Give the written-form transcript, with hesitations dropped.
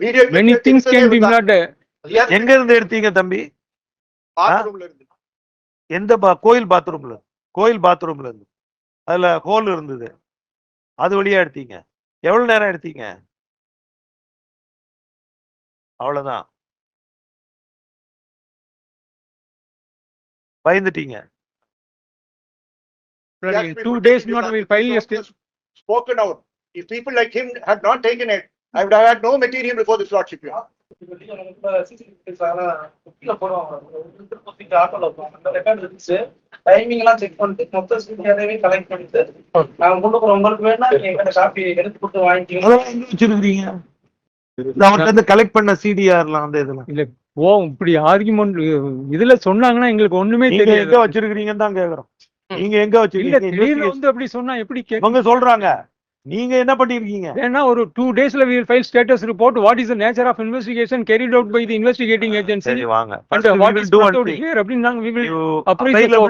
many things can be not. எங்க இருந்து எடுத்தீங்க தம்பி? எந்த கோயில் பாத்ரூம்ல? கோயில் பாத்ரூம்ல இருந்து. அதுல ஹோல் இருந்தது, அது வழியா எடுத்தீங்க. எவ்வளவு நேரம் எடுத்தீங்க? அவ்வளவுதான். பயந்துட்டீங்க. In 2 days not will file yesterday. Spoken out. If people like him had not taken it, I would have had no material before this lordship. Timing எல்லாம் செக் பண்ணிட்டு மொத்த சிடிஆரவே கலெக்ட் பண்ணிட்டு நான் கொண்டு போற உங்களுக்கு வேணா எங்க காப்பி எடுத்து கொடுத்து வாங்கிக்கோங்க. அதெல்லாம் எங்க வச்சிருக்கீங்க? அவர்கிட்ட இருந்து கலெக்ட் பண்ண சிடிஆர்லாம் அந்த இதெல்லாம் இல்ல ஓ இப்படி ஆர்குமெண்ட் இதுல சொன்னாங்கன்னா எங்களுக்கு ஒண்ணுமே நீங்க தெரியாது. எங்க வச்சிருக்கீங்கன்னு தான் கேக்குறோம். நீங்க எங்க இல்ல வச்சிருக்கீங்க? திடீர்னு வந்து அப்படி சொன்னா எப்படி அவங்க சொல்றாங்க. நீங்க என்ன பண்ணிருக்கீங்க? ஏன்னா ஒரு 2 daysல we will file status report. What is the nature of investigation carried out by the investigating agency? சரி வாங்க. And what is brought out here? அப்படின்னு நாங்க we will apprise the court.